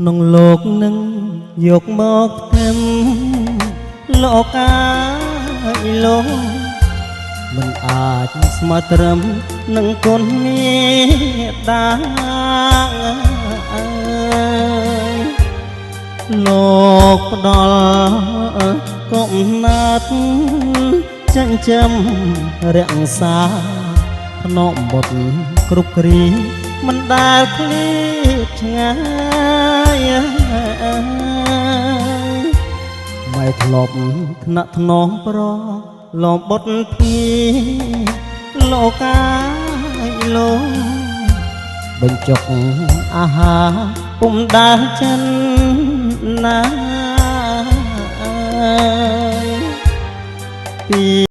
ក្នុងលោកនឹងយកមកធ្វើលោកកាយលោកមិនអាចស្មើត្រឹមនឹងគុណមេត្តាលោកផ្ដល់កំណត់ចិញ្ចឹមរក្សាភ្នំបុត្រគ្រប់គ្រីមិនដែលឃ្លៀតឆ្ងាយមិនធ្លាប់ថ្នាក់ថ្នមប្រលំបុត្រភីលោកកាយលោកបញ្ចុកអាហារពុំដាល់ចិនណាពី